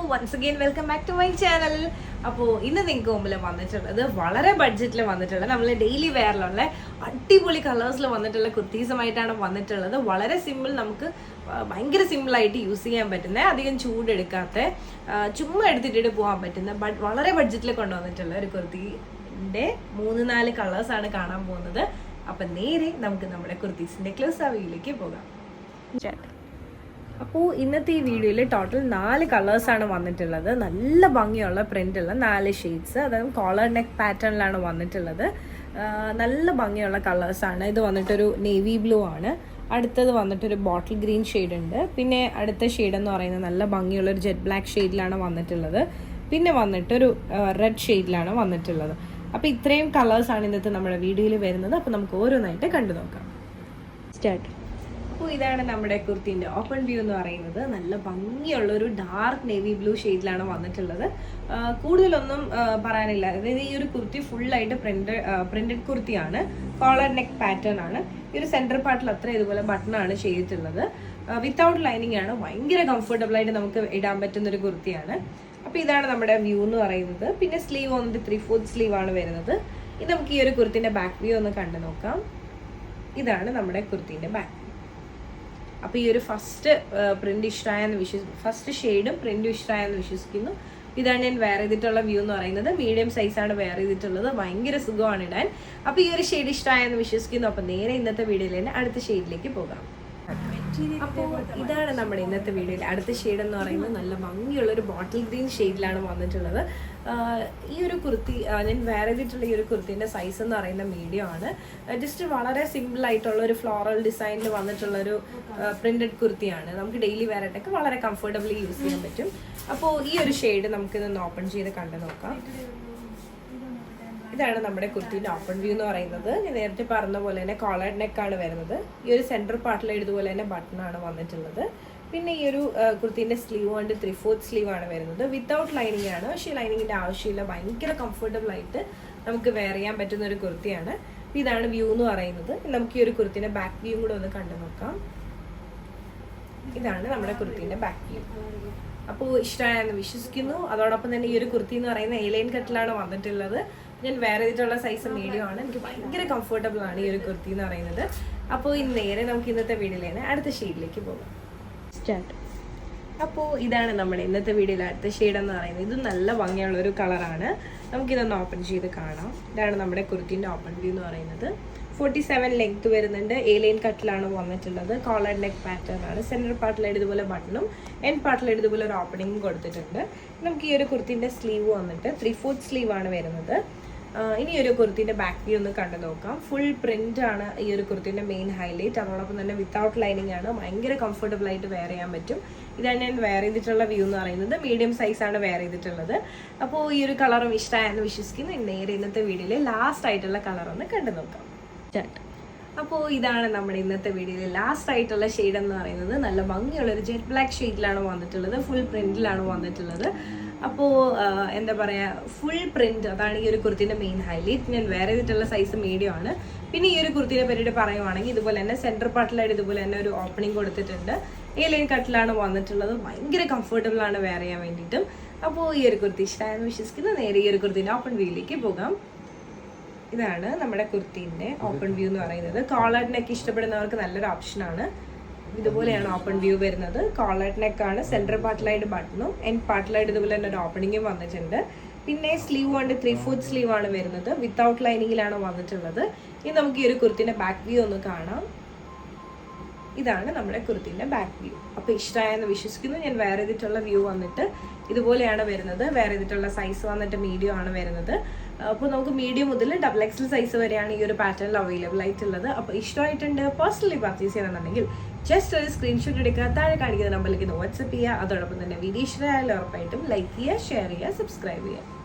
once again welcome back to my channel. അപ്പോൾ ഇന്ന് നിങ്ങൾക്ക് മുമ്പിൽ വന്നിട്ടുള്ളത് വളരെ ബഡ്ജറ്റിൽ വന്നിട്ടുള്ള നമ്മൾ ഡെയിലി വെയറിലുള്ള അടിപൊളി കളേഴ്സിൽ വന്നിട്ടുള്ള കുർത്തീസുമായിട്ടാണ് വന്നിട്ടുള്ളത്. വളരെ സിമ്പിൾ, നമുക്ക് ഭയങ്കര സിമ്പിളായിട്ട് യൂസ് ചെയ്യാൻ പറ്റുന്ന, അധികം ചൂടെടുക്കാത്ത, ചുമ്മാ എടുത്തിട്ടിട്ട് പോകാൻ പറ്റുന്ന വളരെ ബഡ്ജറ്റിൽ കൊണ്ടുവന്നിട്ടുള്ള ഒരു കുർത്തിൻ്റെ 3-4 കളേഴ്സാണ് കാണാൻ പോകുന്നത്. അപ്പം നേരെ നമുക്ക് നമ്മുടെ കുർത്തീസിൻ്റെ ക്ലോസ് റിവ്യൂയിലേക്ക് പോകാം. അപ്പോൾ ഇന്നത്തെ ഈ വീഡിയോയിൽ ടോട്ടൽ 4 കളേഴ്സാണ് വന്നിട്ടുള്ളത്. നല്ല ഭംഗിയുള്ള പ്രിൻ്റുള്ള 4 ഷെയ്ഡ്സ്, അതായത് കോളർ നെക്ക് പാറ്റേണിലാണ് വന്നിട്ടുള്ളത്. നല്ല ഭംഗിയുള്ള കളേഴ്സാണ്. ഇത് വന്നിട്ടൊരു നേവി ബ്ലൂ ആണ്, അടുത്തത് വന്നിട്ടൊരു ബോട്ടിൽ ഗ്രീൻ ഷെയ്ഡ് ഉണ്ട്, പിന്നെ അടുത്ത ഷെയ്ഡ് എന്ന് പറയുന്നത് നല്ല ഭംഗിയുള്ളൊരു ജെറ്റ് ബ്ലാക്ക് ഷെയ്ഡിലാണ് വന്നിട്ടുള്ളത്, പിന്നെ വന്നിട്ടൊരു റെഡ് ഷെയ്ഡിലാണ് വന്നിട്ടുള്ളത്. അപ്പോൾ ഇത്രയും കളേഴ്സാണ് ഇന്നത്തെ നമ്മുടെ വീഡിയോയിൽ വരുന്നത്. അപ്പോൾ നമുക്ക് ഓരോന്നായിട്ട് കണ്ടു നോക്കാം. സ്റ്റാർട്ട്. അപ്പോൾ ഇതാണ് നമ്മുടെ കുർത്തീൻ്റെ ഓപ്പൺ വ്യൂ എന്ന് പറയുന്നത്. നല്ല ഭംഗിയുള്ളൊരു ഡാർക്ക് നേവി ബ്ലൂ ഷെയ്ഡിലാണ് വന്നിട്ടുള്ളത്. കൂടുതലൊന്നും പറയാനില്ല. അതായത് ഈ ഒരു കുർത്തി ഫുള്ളായിട്ട് പ്രിന്റഡ് കുർത്തിയാണ്, കോളർ നെക്ക് പാറ്റേൺ ആണ്. ഈ ഒരു സെൻറ്റർ പാർട്ടിൽ അത്ര ഇതുപോലെ ബട്ടണാണ് ചെയ്തിട്ടുള്ളത്. വിത്തൗട്ട് ലൈനിങ് ആണ്, ഭയങ്കര കംഫർട്ടബിൾ ആയിട്ട് നമുക്ക് ഇടാൻ പറ്റുന്നൊരു കുർത്തിയാണ്. അപ്പോൾ ഇതാണ് നമ്മുടെ വ്യൂ എന്ന് പറയുന്നത്. പിന്നെ സ്ലീവ് വന്നിട്ട് 3/4 സ്ലീവ് ആണ് വരുന്നത്. ഇത് നമുക്ക് ഈ ഒരു കുർത്തിൻ്റെ ബാക്ക് വ്യൂ ഒന്ന് കണ്ടു നോക്കാം. ഇതാണ് നമ്മുടെ കുർത്തിൻ്റെ ബാക്ക്. അപ്പോൾ ഈ ഒരു ഫസ്റ്റ് പ്രിന്റ് ഇഷ്ടമായെന്ന് ഫസ്റ്റ് ഷെയ്ഡും പ്രിന്റും ഇഷ്ടമായെന്ന് വിശ്വസിക്കുന്നു. ഇതാണ് ഞാൻ വെയർ ചെയ്തിട്ടുള്ള വ്യൂ എന്ന് പറയുന്നത്. മീഡിയം സൈസാണ് വെയർ ചെയ്തിട്ടുള്ളത്, ഭയങ്കര സുഖമാണ് ഇടാൻ. അപ്പോൾ ഈ ഒരു ഷെയ്ഡ് ഇഷ്ടമായെന്ന് വിശ്വസിക്കുന്നു. അപ്പോൾ നേരെ ഇന്നത്തെ വീഡിയോയിൽ തന്നെ അടുത്ത ഷെയ്ഡിലേക്ക് പോകാം. അപ്പോൾ ഇതാണ് നമ്മുടെ ഇന്നത്തെ വീഡിയോയിൽ അടുത്ത ഷെയ്ഡ് എന്ന് പറയുന്നത്. നല്ല ഭംഗിയുള്ളൊരു ബോട്ടിൽ ഗ്രീൻ ഷെയ്ഡിലാണ് വന്നിട്ടുള്ളത്. ഈ ഒരു കുർത്തി ഞാൻ വെയർ ചെയ്തിട്ടുള്ള ഈ ഒരു കുർത്തീൻ്റെ സൈസ് എന്ന് പറയുന്ന മീഡിയം ആണ്. ജസ്റ്റ് വളരെ സിമ്പിളായിട്ടുള്ള ഒരു ഫ്ലോറൽ ഡിസൈനിൽ വന്നിട്ടുള്ളൊരു പ്രിന്റഡ് കുർത്തിയാണ്. നമുക്ക് ഡെയിലി വെയർ ആയിട്ടൊക്കെ വളരെ കംഫർട്ടബിളി യൂസ് ചെയ്യാൻ പറ്റും. അപ്പോൾ ഈ ഒരു ഷെയ്ഡ് നമുക്കിതൊന്ന് ഓപ്പൺ ചെയ്ത് കണ്ടു നോക്കാം. ഇതാണ് നമ്മുടെ കുർത്തീൻ്റെ ഓപ്പൺ വ്യൂ എന്ന് പറയുന്നത്. ഞാൻ നേരത്തെ പറഞ്ഞ പോലെ തന്നെ കോളർ നെക്കാണ് വരുന്നത്. ഈ ഒരു സെൻറ്റർ പാർട്ടിൽ ഇതുപോലെ തന്നെ ബട്ടണാണ് വന്നിട്ടുള്ളത്. പിന്നെ ഈ ഒരു കുർത്തീൻ്റെ സ്ലീവ് കൊണ്ട് 3/4 സ്ലീവ് ആണ് വരുന്നത്. വിത്തൗട്ട് ലൈനിങ് ആണ്, പക്ഷേ ലൈനിങ്ങിൻ്റെ ആവശ്യമില്ല. ഭയങ്കര കംഫർട്ടബിൾ ആയിട്ട് നമുക്ക് വെയർ ചെയ്യാൻ പറ്റുന്ന ഒരു കുർത്തിയാണ്. ഇതാണ് വ്യൂ എന്ന് പറയുന്നത്. നമുക്ക് ഈ ഒരു കുർത്തീൻ്റെ ബാക്ക് വ്യൂ കൂടെ ഒന്ന് കണ്ടു നോക്കാം. ഇതാണ് നമ്മുടെ കുർത്തീൻ്റെ ബാക്ക് വ്യൂ. അപ്പോൾ ഇഷ്ടമായെന്ന് വിശ്വസിക്കുന്നു. അതോടൊപ്പം തന്നെ ഈ ഒരു കുർത്തി എന്ന് പറയുന്ന A-ലൈൻ കട്ടിലാണ് വന്നിട്ടുള്ളത്. ഞാൻ വെയർ ചെയ്തിട്ടുള്ള സൈസ് മീഡിയം ആണ്. എനിക്ക് ഭയങ്കര കംഫർട്ടബിൾ ആണ് ഈ ഒരു കുർത്തി എന്ന് പറയുന്നത്. അപ്പോൾ നേരെ നമുക്ക് ഇന്നത്തെ വീഡിയോയിലാണ് അടുത്ത ഷെയ്ഡിലേക്ക് പോകാം. സ്റ്റാർട്ട്. അപ്പോൾ ഇതാണ് നമ്മുടെ ഇന്നത്തെ വീഡിയോയിൽ അടുത്ത ഷെയ്ഡ് എന്ന് പറയുന്നത്. ഇത് നല്ല ഭംഗിയുള്ളൊരു കളറാണ്. നമുക്കിതൊന്ന് ഓപ്പൺ ചെയ്ത് കാണാം. ഇതാണ് നമ്മുടെ കുർത്തീൻ്റെ ഓപ്പൺ വ്യൂ എന്ന് പറയുന്നത്. 47 ലെങ്ത് വരുന്നുണ്ട്. A-ലൈൻ കട്ടിലാണ് വന്നിട്ടുള്ളത്. കോളർ നെക്ക് പാറ്റേൺ ആണ്. സെൻറ്റർ പാർട്ടിലായിട്ട് ഇതുപോലെ ബട്ടണും എൻഡ് പാർട്ടിലായിട്ട് ഇതുപോലെ ഒരു ഓപ്പണിങ്ങും കൊടുത്തിട്ടുണ്ട്. നമുക്ക് ഈ ഒരു കുർത്തീൻ്റെ സ്ലീവ് വന്നിട്ട് 3/4 സ്ലീവ് ആണ് വരുന്നത്. ഇനി ഒരു കുർത്തീൻ്റെ ബാക്ക് വ്യൂ ഒന്ന് കണ്ടു നോക്കാം. ഫുൾ പ്രിന്റ് ആണ് ഈ ഒരു കുർത്തീൻ്റെ മെയിൻ ഹൈലൈറ്റ്. അതോടൊപ്പം തന്നെ വിത്തൗട്ട് ലൈനിങ് ആണ്. ഭയങ്കര കംഫർട്ടബിൾ ആയിട്ട് വെയർ ചെയ്യാൻ പറ്റും. ഇതാണ് ഞാൻ വെയർ ചെയ്തിട്ടുള്ള വ്യൂ എന്ന് പറയുന്നത്. മീഡിയം സൈസാണ് വെയർ ചെയ്തിട്ടുള്ളത്. അപ്പോൾ ഈ ഒരു കളറും ഇഷ്ടമായെന്ന് വിശ്വസിക്കുന്നു. നേരെ ഇന്നത്തെ വീഡിയോയിൽ ലാസ്റ്റ് ആയിട്ടുള്ള കളർ ഒന്ന് കണ്ടു നോക്കാം. അപ്പോൾ ഇതാണ് നമ്മുടെ ഇന്നത്തെ വീഡിയോയിൽ ലാസ്റ്റ് ആയിട്ടുള്ള ഷെയ്ഡ് എന്ന് പറയുന്നത്. നല്ല ഭംഗിയുള്ളൊരു ജെറ്റ് ബ്ലാക്ക് ഷെയ്ഡിലാണ് വന്നിട്ടുള്ളത്. ഫുൾ പ്രിന്റിലാണ് വന്നിട്ടുള്ളത്. അപ്പോൾ എന്താ പറയുക, ഫുൾ പ്രിന്റ്, അതാണ് ഈ ഒരു കുർത്തീൻ്റെ മെയിൻ ഹൈലൈറ്റ്. ഞാൻ വെയർ ചെയ്തിട്ടുള്ള സൈസ് മീഡിയം ആണ്. പിന്നെ ഈ ഒരു കുർത്തീനെ പറ്റിയിട്ട് പറയുവാണെങ്കിൽ ഇതുപോലെ തന്നെ സെൻറ്റർ പാർട്ടിലായിട്ട് ഇതുപോലെ തന്നെ ഒരു ഓപ്പണിംഗ് കൊടുത്തിട്ടുണ്ട്. A-ലൈൻ കട്ടിലാണ് വന്നിട്ടുള്ളത്. ഭയങ്കര കംഫർട്ടബിൾ ആണ് വെയർ ചെയ്യാൻ വേണ്ടിയിട്ടും. അപ്പോൾ ഈ ഒരു കുർത്തി ഇഷ്ടമായെന്ന് വിശ്വസിക്കുന്നു. നേരെ ഈ ഒരു കുർത്തീൻ്റെ ഓപ്പൺ വ്യൂയിലേക്ക് പോകാം. ഇതാണ് നമ്മുടെ കുർത്തീൻ്റെ ഓപ്പൺ വ്യൂ എന്ന് പറയുന്നത്. കോളർ നെക്ക് ഇഷ്ടപ്പെടുന്നവർക്ക് നല്ലൊരു ഓപ്ഷനാണ്. ഇതുപോലെയാണ് ഓപ്പൺ വ്യൂ വരുന്നത്. കോളർ നെക്കാണ്. സെൻറ്റർ പാർട്ടിലായിട്ട് ബട്ടണും എൻഡ് പാർട്ടിലായിട്ട് ഇതുപോലെ തന്നെ ഒരു ഓപ്പണിങ്ങും വന്നിട്ടുണ്ട്. പിന്നെ സ്ലീവ് കൊണ്ട് 3/4 സ്ലീവ് ആണ് വരുന്നത്. വിത്തൗട്ട് ലൈനിങ്ങിലാണ് വന്നിട്ടുള്ളത്. ഇനി നമുക്ക് ഈ ഒരു കുർത്തീൻ്റെ ബാക്ക് വ്യൂ ഒന്ന് കാണാം. ഇതാണ് നമ്മുടെ കുർത്തീൻ്റെ ബാക്ക് വ്യൂ. അപ്പോൾ ഇഷ്ടമായെന്ന് വിശ്വസിക്കുന്നു. ഞാൻ വെയർ ചെയ്തിട്ടുള്ള വ്യൂ വന്നിട്ട് ഇതുപോലെയാണ് വരുന്നത്. വെയർ ചെയ്തിട്ടുള്ള സൈസ് വന്നിട്ട് മീഡിയം ആണ് വരുന്നത്. അപ്പോൾ നമുക്ക് മീഡിയം മുതൽ XXL സൈസ് വരെയാണ് ഈ ഒരു പാറ്റേണിൽ അവൈലബിൾ ആയിട്ടുള്ളത്. അപ്പോൾ ഇഷ്ടമായിട്ടുണ്ട്, പേഴ്സണലി പർച്ചേസ് ചെയ്യണമെന്നുണ്ടെങ്കിൽ ജസ്റ്റ് ഒരു സ്ക്രീൻഷോട്ട് എടുക്കുക, താഴെ കാണിക്കുന്ന നമ്പറിലേക്ക് വാട്സപ്പ് ചെയ്യുക. അതോടൊപ്പം തന്നെ വീഡിയോ ഇഷ്ടമായാലും ഉറപ്പായിട്ടും ലൈക്ക് ചെയ്യുക, ഷെയർ ചെയ്യുക, സബ്സ്ക്രൈബ് ചെയ്യുക.